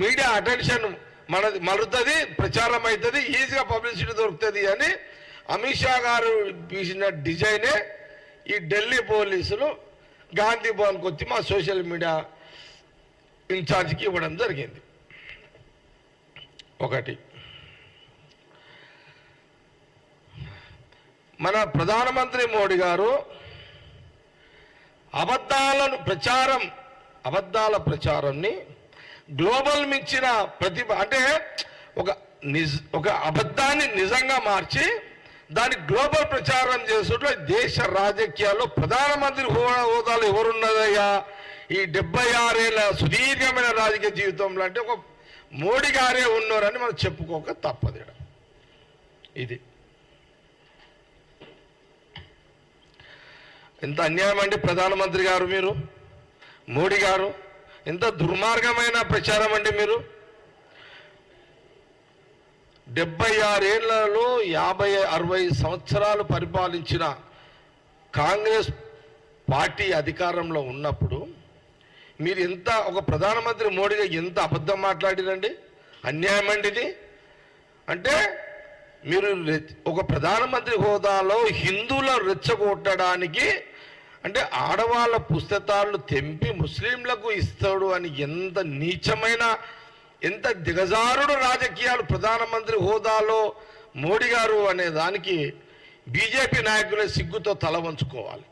Media attention మనది మలుతుంది, ప్రచారం అవుతుంది, ఈజీగా పబ్లిసిటీ దొరుకుతుంది అని అమిత్ షా గారు తీసిన డిజైనే ఈ ఢిల్లీ పోలీసులు గాంధీ భవన్కి వచ్చి మా సోషల్ మీడియా ఇన్ఛార్జ్కి ఇవ్వడం జరిగింది. ఒకటి, మన ప్రధానమంత్రి మోడీ గారు అబద్ధాల ప్రచారంని గ్లోబల్ మించిన ప్రతిభ అంటే ఒక అబద్ధాన్ని నిజంగా మార్చి దాని గ్లోబల్ ప్రచారం చేస్తుంటే దేశ రాజకీయాల్లో ప్రధానమంత్రి హోదాలో ఎవరున్నదయ్యా ఈ 76 ఏళ్ళ సుదీర్ఘమైన రాజకీయ జీవితంలో అంటే ఒక మోడీ గారే ఉన్నారని మనం చెప్పుకోక తప్పదు. ఇది ఎంత అన్యాయం అండి ప్రధానమంత్రి గారు, మీరు మోడీ గారు ఎంత దుర్మార్గమైన ప్రచారం అండి. మీరు 76 ఏళ్లలో 50-60 సంవత్సరాలు పరిపాలించిన కాంగ్రెస్ పార్టీ అధికారంలో ఉన్నప్పుడు మీరు ఎంత ఒక ప్రధానమంత్రి మోడీగా ఎంత అబద్ధం మాట్లాడిరండి. అన్యాయం అండి ఇది. అంటే మీరు ఒక ప్రధానమంత్రి హోదాలో హిందువులను రెచ్చగొట్టడానికి అంటే ఆడవాళ్ళ పుస్తకాలను తెంపి ముస్లింలకు ఇస్తాడు అని ఎంత నీచమైన ఎంత దిగజారుడు రాజకీయాలు ప్రధానమంత్రి హోదాలో మోడీ గారు అనే దానికి బీజేపీ నాయకులే సిగ్గుతో తల వంచుకోవాలి.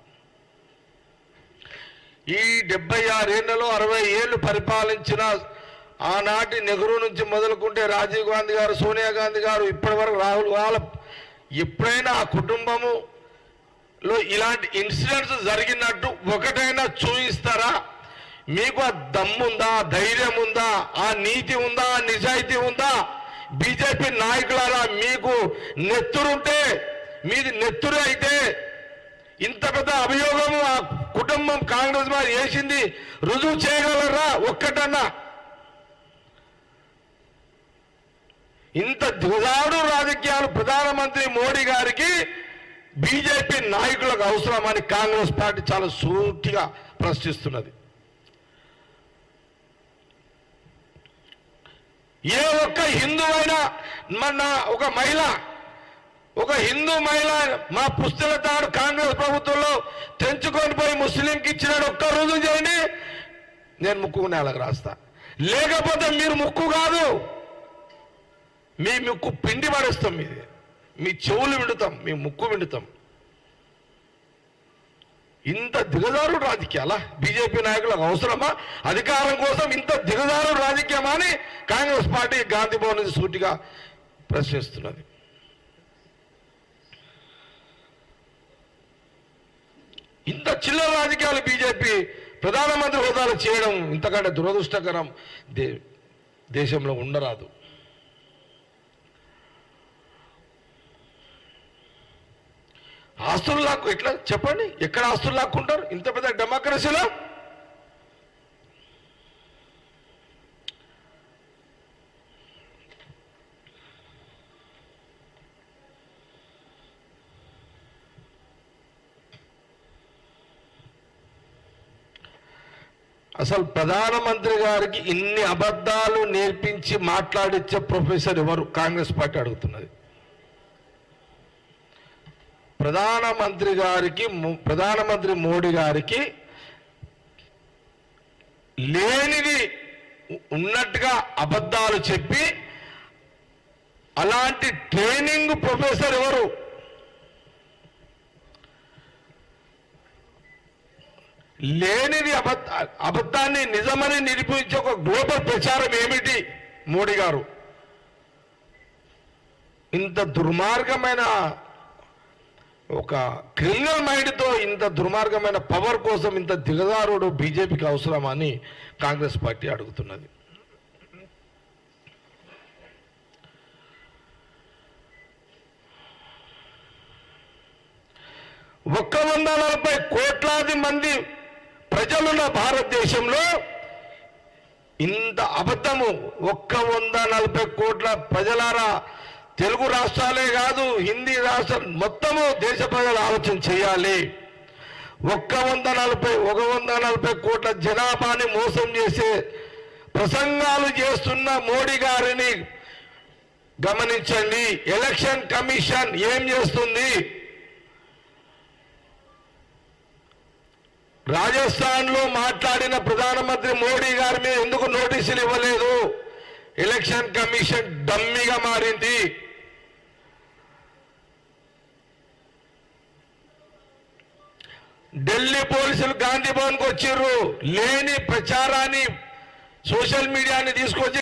ఈ 76 ఏళ్లలో 60 ఏళ్ళు పరిపాలించిన ఆనాటి నెహ్రూ నుంచి మొదలుకుంటే రాజీవ్ గాంధీ గారు, సోనియా గాంధీ గారు, ఇప్పటి వరకు రాహుల్ వాళ్ళ ఎప్పుడైనా ఆ కుటుంబములో ఇలాంటి ఇన్సిడెంట్స్ జరిగినట్టు ఒకటైనా చూపిస్తారా? మీకు ఆ దమ్ముందా, ధైర్యం ఉందా, ఆ నీతి ఉందా, ఆ నిజాయితీ ఉందా? బీజేపీ నాయకులారా, మీకు నెత్తురుంటే మీది నెత్తురు అయితే ఇంత పెద్ద అభియోగము ఆ కుటుంబం కాంగ్రెస్ వారు చేసింది రుజువు చేయగలరా? ఒక్కటన్నా ఇంత దిగజారుడు రాజకీయాలు ప్రధానమంత్రి మోడీ గారికి బీజేపీ నాయకులకు అవసరమని కాంగ్రెస్ పార్టీ చాలా సూటిగా ప్రశ్నిస్తున్నది. ఏ ఒక్క హిందువైనా మన ఒక హిందూ మహిళ మా పుస్తల తాడు కాంగ్రెస్ ప్రభుత్వంలో తెంచుకొని పోయి ముస్లింకి ఇచ్చినాడు ఒక్క రోజు చేయండి, నేను ముక్కు నేలకు రాస్తా. లేకపోతే మీరు ముక్కు కాదు, మీ ముక్కు పిండి పడేస్తాం, మీ చెవులు విండుతాం, మీ ముక్కు విండుతాం. ఇంత దిగజారుడు రాజకీయాలా బీజేపీ నాయకులకు అవసరమా? అధికారం కోసం ఇంత దిగజారుడు రాజకీయమా అని కాంగ్రెస్ పార్టీ గాంధీ భవన్ నుంచి సూటిగా ప్రశ్నిస్తున్నది. ఇంత చిల్లర రాజకీయాలు బీజేపీ ప్రధానమంత్రి హోదాలు చేయడం ఇంతకంటే దురదృష్టకరం దేశంలో ఉండరాదు. ఆస్తులు లాక్కు ఎట్లా చెప్పండి? ఎక్కడ ఆస్తులు లాక్కుంటారు ఇంత పెద్ద డెమోక్రసీలో? అసలు ప్రధానమంత్రి గారికి ఇన్ని అబద్ధాలు నేర్పించి మాట్లాడించే ప్రొఫెసర్ ఎవరు? కాంగ్రెస్ పార్టీ అడుగుతున్నది. ప్రధానమంత్రి మోడీ గారికి లేనిది ఉన్నట్టుగా అబద్ధాలు చెప్పి అలాంటి ట్రైనింగ్ ప్రొఫెసర్ ఎవరు? లేనిది అబద్ధాన్ని నిజమని నిరూపించే ఒక గ్లోబల్ ప్రచారం ఏమిటి మోడీ గారు? ఇంత దుర్మార్గమైన ఒక క్రిమినల్ మైండ్తో ఇంత దుర్మార్గమైన పవర్ కోసం ఇంత దిగజారుడు బీజేపీకి అవసరమని కాంగ్రెస్ పార్టీ అడుగుతున్నది. ఒక్క 140 కోట్లాది మంది ప్రజలున్న భారతదేశంలో ఇంత అబద్ధము. 140 కోట్ల ప్రజలారా, తెలుగు రాష్ట్రాలే కాదు హిందీ రాష్ట్రం మొత్తము దేశ ప్రజలు ఆలోచన చేయాలి. 140 కోట్ల జనాభాని మోసం చేసే ప్రసంగాలు చేస్తున్న మోడీ గారిని గమనించండి. ఎలక్షన్ కమిషన్ ఏం చేస్తుంది? రాజస్థాన్ లో మాట్లాడిన ప్రధానమంత్రి మోడీ గారి మీద ఎందుకు నోటీసులు ఇవ్వలేదు? ఎలక్షన్ కమిషన్ డమ్మిగా మారింది. ఢిల్లీ పోలీసులు గాంధీ భవన్కి వచ్చిర్రు. లేని ప్రచారాన్ని సోషల్ మీడియాని తీసుకొచ్చి